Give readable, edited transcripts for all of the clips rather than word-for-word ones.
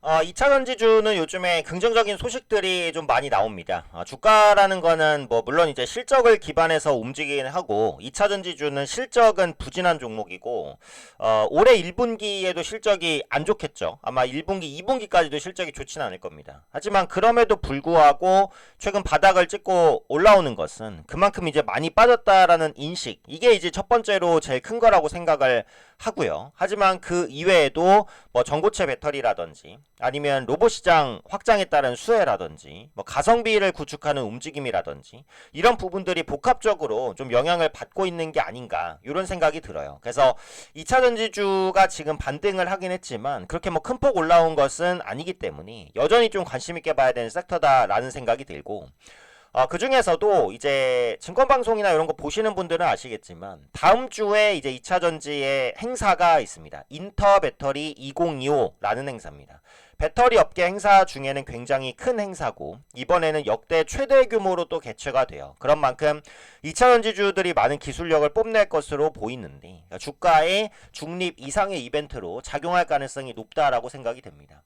2차 전지주는 요즘에 긍정적인 소식들이 좀 많이 나옵니다. 주가라는 거는 뭐 물론 이제 실적을 기반해서 움직이긴 하고 2차 전지주는 실적은 부진한 종목이고 올해 1분기에도 실적이 안 좋겠죠. 아마 1분기, 2분기까지도 실적이 좋지는 않을 겁니다. 하지만 그럼에도 불구하고 최근 바닥을 찍고 올라오는 것은 그만큼 이제 많이 빠졌다라는 인식, 이게 이제 첫 번째로 제일 큰 거라고 생각을 하고요. 하지만 그 이외에도 뭐 전고체 배터리라든지 아니면 로봇 시장 확장에 따른 수혜라든지 뭐 가성비를 구축하는 움직임이라든지 이런 부분들이 복합적으로 좀 영향을 받고 있는 게 아닌가 이런 생각이 들어요. 그래서 2차 전지주가 지금 반등을 하긴 했지만 그렇게 뭐 큰 폭 올라온 것은 아니기 때문에 여전히 좀 관심 있게 봐야 되는 섹터다라는 생각이 들고, 그 중에서도 이제 증권방송이나 이런 거 보시는 분들은 아시겠지만 다음 주에 이제 2차 전지의 행사가 있습니다. 인터배터리 2025라는 행사입니다. 배터리 업계 행사 중에는 굉장히 큰 행사고 이번에는 역대 최대 규모로 또 개최가 돼요. 그런 만큼 2차 전지주들이 많은 기술력을 뽐낼 것으로 보이는데 그러니까 주가의 중립 이상의 이벤트로 작용할 가능성이 높다라고 생각이 됩니다.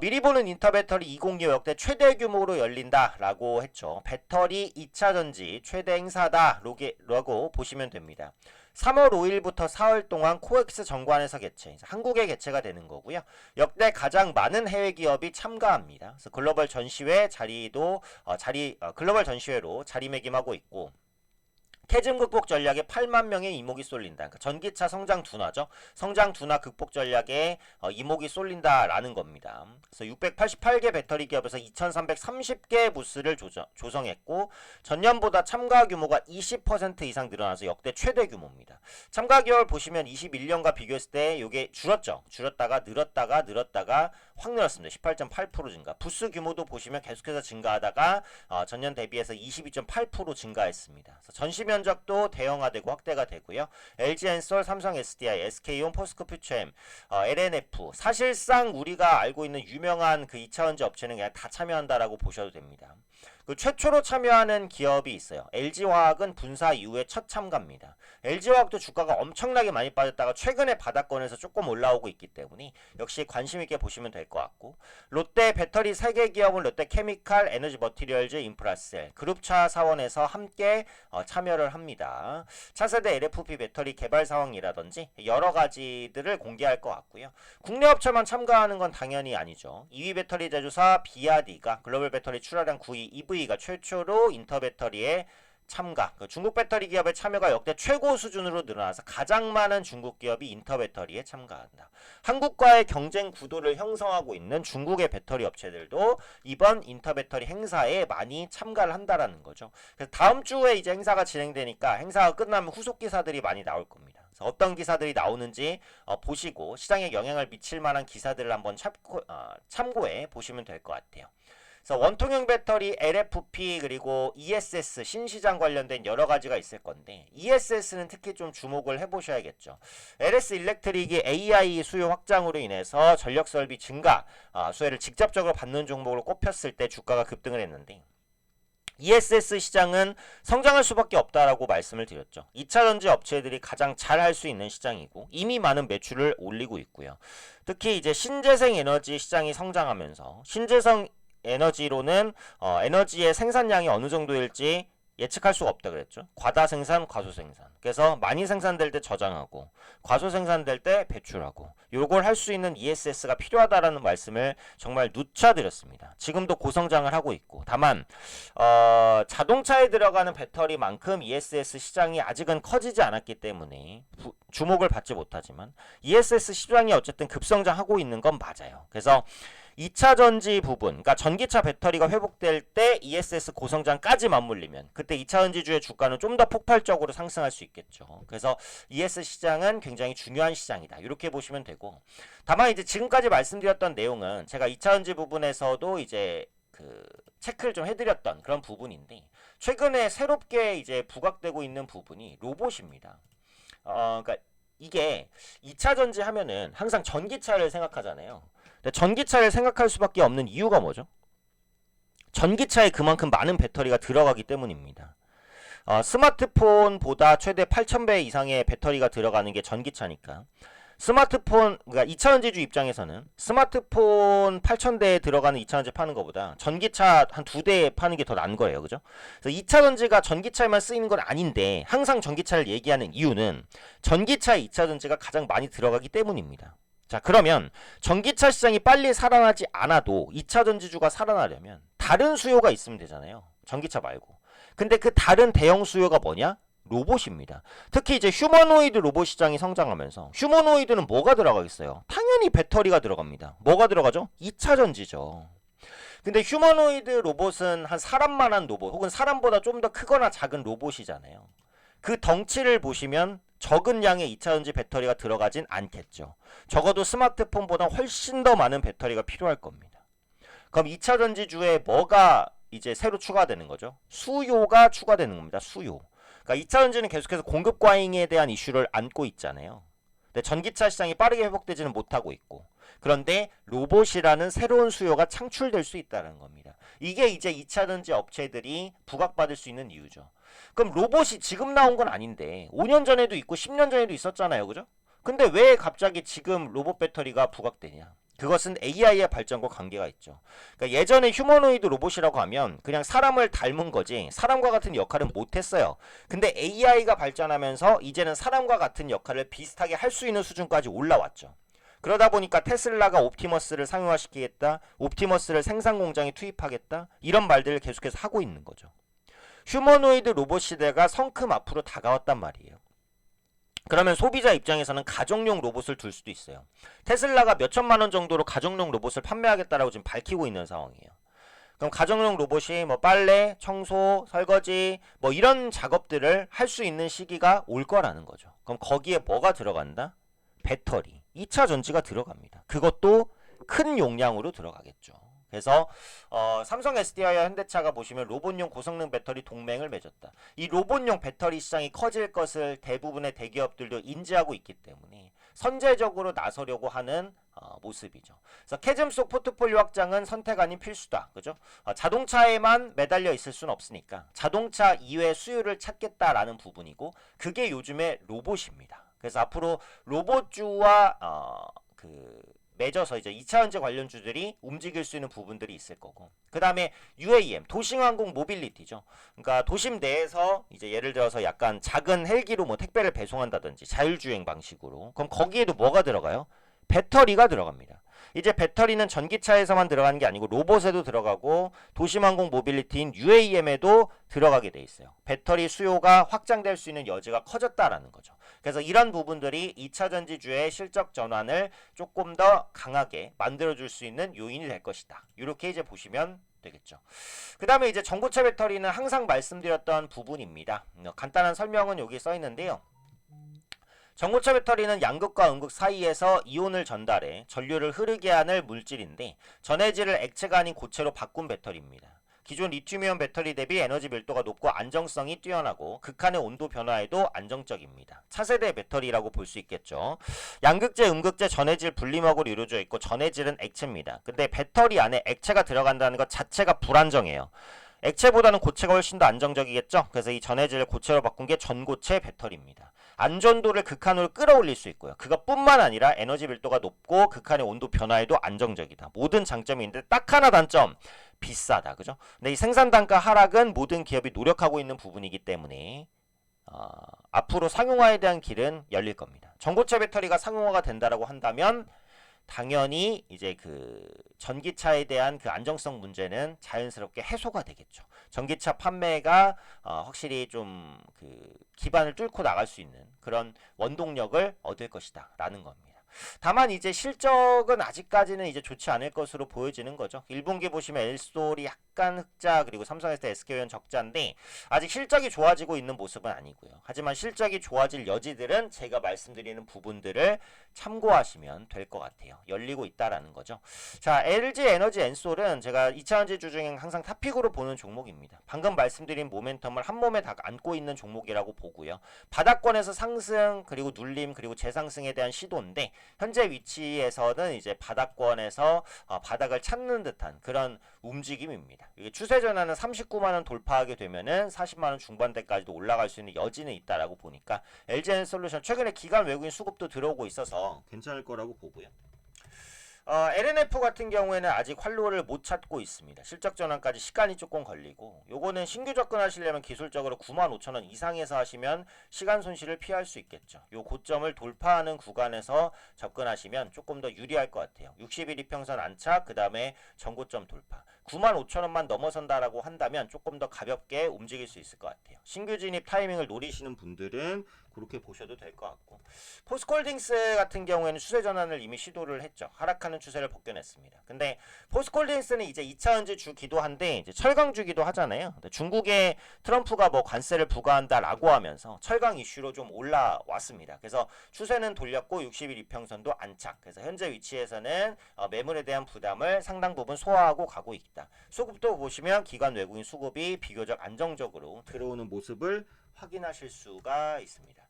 미리 보는 인터배터리 2025 역대 최대 규모로 열린다라고 했죠. 배터리 2차 전지 최대 행사다라고 보시면 됩니다. 3월 5일부터 4월 동안 코엑스 정관에서 개최, 한국에 개최가 되는 거고요. 역대 가장 많은 해외 기업이 참가합니다. 그래서 글로벌 전시회 자리도 글로벌 전시회로 자리매김하고 있고, 캐즘 극복 전략에 8만 명의 이목이 쏠린다. 그러니까 전기차 성장 둔화죠. 성장 둔화 극복 전략에 이목이 쏠린다라는 겁니다. 그래서 688개 배터리 기업에서 2,330개 부스를 조성했고 전년보다 참가 규모가 20% 이상 늘어나서 역대 최대 규모입니다. 참가 기업을 보시면 21년과 비교했을 때 이게 줄었죠. 줄었다가 늘었다가 확 늘었습니다. 18.8% 증가. 부스 규모도 보시면 계속해서 증가하다가 전년 대비해서 22.8% 증가했습니다. 그래서 전시 면적도 대형화되고 확대가 되고요. LG엔솔, 삼성 SDI, SK온, 포스코 퓨처엠, LNF, 사실상 우리가 알고 있는 유명한 그 2차 전지 업체는 그냥 다 참여한다라고 보셔도 됩니다. 그 최초로 참여하는 기업이 있어요. LG화학은 분사 이후에 첫 참가입니다. LG화학도 주가가 엄청나게 많이 빠졌다가 최근에 바닥권에서 조금 올라오고 있기 때문에 역시 관심 있게 보시면 될 것 같고, 롯데 배터리 3개 기업은 롯데케미칼, 에너지 머티리얼즈, 인프라셀, 그룹차 사원에서 함께 참여를 합니다. 차세대 LFP 배터리 개발 상황이라든지 여러 가지들을 공개할 것 같고요. 국내 업체만 참가하는 건 당연히 아니죠. 2위 배터리 제조사 비아디가 글로벌 배터리 출하량 9위 EV가 최초로 인터배터리에 참가, 중국 배터리 기업의 참여가 역대 최고 수준으로 늘어나서 가장 많은 중국 기업이 인터배터리에 참가한다. 한국과의 경쟁 구도를 형성하고 있는 중국의 배터리 업체들도 이번 인터배터리 행사에 많이 참가를 한다라는 거죠. 그래서 다음 주에 이제 행사가 진행되니까 행사가 끝나면 후속 기사들이 많이 나올 겁니다. 그래서 어떤 기사들이 나오는지 보시고 시장에 영향을 미칠 만한 기사들을 한번 참고해 보시면 될 것 같아요. 그래서 원통형 배터리, LFP 그리고 ESS 신시장 관련된 여러 가지가 있을 건데 ESS는 특히 좀 주목을 해보셔야겠죠. LS 일렉트릭이 AI 수요 확장으로 인해서 전력 설비 증가 수혜를 직접적으로 받는 종목으로 꼽혔을 때 주가가 급등을 했는데 ESS 시장은 성장할 수밖에 없다라고 말씀을 드렸죠. 2차 전지 업체들이 가장 잘 할 수 있는 시장이고 이미 많은 매출을 올리고 있고요. 특히 이제 신재생 에너지 시장이 성장하면서 신재생 에너지로는 에너지의 생산량이 어느 정도일지 예측할 수가 없다 그랬죠. 과다 생산, 과소 생산. 그래서 많이 생산될 때 저장하고 과소 생산될 때 배출하고 요걸 할 수 있는 ESS가 필요하다라는 말씀을 정말 누차 드렸습니다. 지금도 고성장을 하고 있고 다만 자동차에 들어가는 배터리만큼 ESS 시장이 아직은 커지지 않았기 때문에 주목을 받지 못하지만 ESS 시장이 어쨌든 급성장하고 있는 건 맞아요. 그래서 2차 전지 부분, 그러니까 전기차 배터리가 회복될 때 ESS 고성장까지 맞물리면 그때 2차 전지주의 주가는 좀 더 폭발적으로 상승할 수 있겠죠. 그래서 ESS 시장은 굉장히 중요한 시장이다. 이렇게 보시면 되고, 다만 이제 지금까지 말씀드렸던 내용은 제가 2차 전지 부분에서도 이제 체크를 좀 해드렸던 그런 부분인데 최근에 새롭게 이제 부각되고 있는 부분이 로봇입니다. 그러니까 이게 2차 전지 하면은 항상 전기차를 생각하잖아요. 근데 전기차를 생각할 수밖에 없는 이유가 뭐죠? 전기차에 그만큼 많은 배터리가 들어가기 때문입니다. 스마트폰보다 최대 8,000배 이상의 배터리가 들어가는 게 전기차니까 스마트폰, 그러니까 2차전지주 입장에서는 스마트폰 8,000대에 들어가는 2차전지 파는 것보다 전기차 한 2대 파는 게 더 나은 거예요. 그죠? 그래서 2차전지가 전기차에만 쓰이는 건 아닌데 항상 전기차를 얘기하는 이유는 전기차에 2차전지가 가장 많이 들어가기 때문입니다. 자, 그러면 전기차 시장이 빨리 살아나지 않아도 2차전지주가 살아나려면 다른 수요가 있으면 되잖아요. 전기차 말고. 근데 그 다른 대형 수요가 뭐냐? 로봇입니다. 특히 이제 휴머노이드 로봇 시장이 성장하면서 휴머노이드는 뭐가 들어가겠어요? 당연히 배터리가 들어갑니다. 뭐가 들어가죠? 2차 전지죠. 근데 휴머노이드 로봇은 한 사람만한 로봇 혹은 사람보다 좀 더 크거나 작은 로봇이잖아요. 그 덩치를 보시면 적은 양의 2차 전지 배터리가 들어가진 않겠죠. 적어도 스마트폰보다 훨씬 더 많은 배터리가 필요할 겁니다. 그럼 2차 전지주에 뭐가 이제 새로 추가되는 거죠? 수요가 추가되는 겁니다. 수요. 그러니까 2차 전지는 계속해서 공급 과잉에 대한 이슈를 안고 있잖아요. 근데 전기차 시장이 빠르게 회복되지는 못하고 있고, 그런데 로봇이라는 새로운 수요가 창출될 수 있다는 겁니다. 이게 이제 2차 전지 업체들이 부각받을 수 있는 이유죠. 그럼 로봇이 지금 나온 건 아닌데 5년 전에도 있고 10년 전에도 있었잖아요. 그죠? 근데 왜 갑자기 지금 로봇 배터리가 부각되냐? 그것은 AI의 발전과 관계가 있죠. 그러니까 예전에 휴머노이드 로봇이라고 하면 그냥 사람을 닮은 거지 사람과 같은 역할은 못했어요. 근데 AI가 발전하면서 이제는 사람과 같은 역할을 비슷하게 할 수 있는 수준까지 올라왔죠. 그러다 보니까 테슬라가 옵티머스를 상용화시키겠다, 옵티머스를 생산 공장에 투입하겠다, 이런 말들을 계속해서 하고 있는 거죠. 휴머노이드 로봇 시대가 성큼 앞으로 다가왔단 말이에요. 그러면 소비자 입장에서는 가정용 로봇을 둘 수도 있어요. 테슬라가 몇 천만 원 정도로 가정용 로봇을 판매하겠다라고 지금 밝히고 있는 상황이에요. 그럼 가정용 로봇이 뭐 빨래, 청소, 설거지 뭐 이런 작업들을 할 수 있는 시기가 올 거라는 거죠. 그럼 거기에 뭐가 들어간다? 배터리, 2차 전지가 들어갑니다. 그것도 큰 용량으로 들어가겠죠. 그래서 삼성 SDI와 현대차가 보시면 로봇용 고성능 배터리 동맹을 맺었다. 이 로봇용 배터리 시장이 커질 것을 대부분의 대기업들도 인지하고 있기 때문에 선제적으로 나서려고 하는 모습이죠. 그래서 캐즘 속 포트폴리오 확장은 선택 아닌 필수다. 그죠? 자동차에만 매달려 있을 수는 없으니까 자동차 이외의 수요를 찾겠다라는 부분이고, 그게 요즘의 로봇입니다. 그래서 앞으로 로봇주와 맺어서 이제 2차전지 관련주들이 움직일 수 있는 부분들이 있을 거고, 그 다음에 UAM, 도시항공 모빌리티죠. 그러니까 도심 내에서 이제 예를 들어서 약간 작은 헬기로 뭐 택배를 배송한다든지 자율주행 방식으로, 그럼 거기에도 뭐가 들어가요? 배터리가 들어갑니다. 이제 배터리는 전기차에서만 들어가는 게 아니고 로봇에도 들어가고 도심항공 모빌리티인 UAM에도 들어가게 돼 있어요. 배터리 수요가 확장될 수 있는 여지가 커졌다라는 거죠. 그래서 이런 부분들이 2차 전지주의 실적 전환을 조금 더 강하게 만들어줄 수 있는 요인이 될 것이다. 이렇게 이제 보시면 되겠죠. 그 다음에 이제 전고체 배터리는 항상 말씀드렸던 부분입니다. 간단한 설명은 여기 써 있는데요. 전고체 배터리는 양극과 음극 사이에서 이온을 전달해 전류를 흐르게 하는 물질인데 전해질을 액체가 아닌 고체로 바꾼 배터리입니다. 기존 리튬이온 배터리 대비 에너지 밀도가 높고 안정성이 뛰어나고 극한의 온도 변화에도 안정적입니다. 차세대 배터리라고 볼 수 있겠죠. 양극재, 음극재, 전해질 분리막으로 이루어져 있고 전해질은 액체입니다. 근데 배터리 안에 액체가 들어간다는 것 자체가 불안정해요. 액체보다는 고체가 훨씬 더 안정적이겠죠. 그래서 이 전해질을 고체로 바꾼 게 전고체 배터리입니다. 안전도를 극한으로 끌어올릴 수 있고요. 그것뿐만 아니라 에너지 밀도가 높고 극한의 온도 변화에도 안정적이다. 모든 장점이 있는데 딱 하나 단점, 비싸다. 그죠? 근데 이 생산 단가 하락은 모든 기업이 노력하고 있는 부분이기 때문에 앞으로 상용화에 대한 길은 열릴 겁니다. 전고체 배터리가 상용화가 된다라고 한다면 당연히 이제 그 전기차에 대한 그 안정성 문제는 자연스럽게 해소가 되겠죠. 전기차 판매가 확실히 좀 그 기반을 뚫고 나갈 수 있는 그런 원동력을 얻을 것이다 라는 겁니다. 다만 이제 실적은 아직까지는 이제 좋지 않을 것으로 보여지는 거죠. 1분기 보시면 엘솔이 약간 흑자, 그리고 삼성에서 SK온 적자인데 아직 실적이 좋아지고 있는 모습은 아니고요. 하지만 실적이 좋아질 여지들은 제가 말씀드리는 부분들을 참고하시면 될 것 같아요. 열리고 있다라는 거죠. 자, LG 에너지 엔솔은 제가 2차전지주 중에 항상 탑픽으로 보는 종목입니다. 방금 말씀드린 모멘텀을 한 몸에 다 안고 있는 종목이라고 보고요. 바닥권에서 상승, 그리고 눌림, 그리고 재상승에 대한 시도인데 현재 위치에서는 이제 바닥권에서 바닥을 찾는 듯한 그런 움직임입니다. 이게 추세 전환은 39만 원 돌파하게 되면은 40만 원 중반대까지도 올라갈 수 있는 여지는 있다라고 보니까 LG엔솔루션 최근에 기관 외국인 수급도 들어오고 있어서 괜찮을 거라고 보고요. LNF 같은 경우에는 아직 활로를 못 찾고 있습니다. 실적 전환까지 시간이 조금 걸리고, 요거는 신규 접근하시려면 기술적으로 95,000원 이상에서 하시면 시간 손실을 피할 수 있겠죠. 요 고점을 돌파하는 구간에서 접근하시면 조금 더 유리할 것 같아요. 60일 이평선 안착, 그 다음에 전고점 돌파. 95,000원만 넘어선다라고 한다면 조금 더 가볍게 움직일 수 있을 것 같아요. 신규 진입 타이밍을 노리시는 분들은 그렇게 보셔도 될 것 같고, 포스코홀딩스 같은 경우에는 추세 전환을 이미 시도를 했죠. 하락하는 추세를 벗겨냈습니다. 근데 포스코홀딩스는 이제 2차 전지주기도 한데 이제 철강주기도 하잖아요. 중국의 트럼프가 뭐 관세를 부과한다라고 하면서 철강 이슈로 좀 올라왔습니다. 그래서 추세는 돌렸고 60일 이평선도 안착. 그래서 현재 위치에서는 매물에 대한 부담을 상당 부분 소화하고 가고 있다. 수급도 보시면 기관 외국인 수급이 비교적 안정적으로 들어오는 모습을 확인하실 수가 있습니다.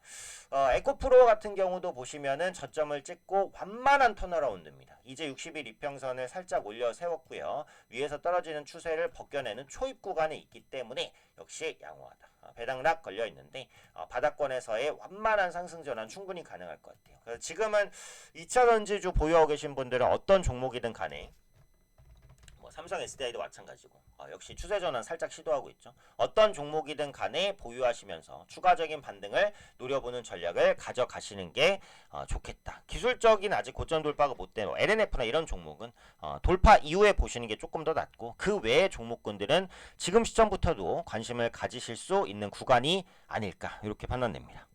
에코프로 같은 경우도 보시면은 저점을 찍고 완만한 턴어라운드입니다. 이제 60일 이평선을 살짝 올려 세웠고요. 위에서 떨어지는 추세를 벗겨내는 초입 구간에 있기 때문에 역시 양호하다. 배당락 걸려 있는데 바닥권에서의 완만한 상승 전환 충분히 가능할 것 같아요. 그래서 지금은 2차 전지주 보유하고 계신 분들은 어떤 종목이든 간에 삼성 SDI도 마찬가지고 역시 추세 전환 살짝 시도하고 있죠. 어떤 종목이든 간에 보유하시면서 추가적인 반등을 노려보는 전략을 가져가시는 게 좋겠다. 기술적인 아직 고점 돌파가 못 된 LNF나 이런 종목은 돌파 이후에 보시는 게 조금 더 낫고, 그 외의 종목군들은 지금 시점부터도 관심을 가지실 수 있는 구간이 아닐까 이렇게 판단됩니다.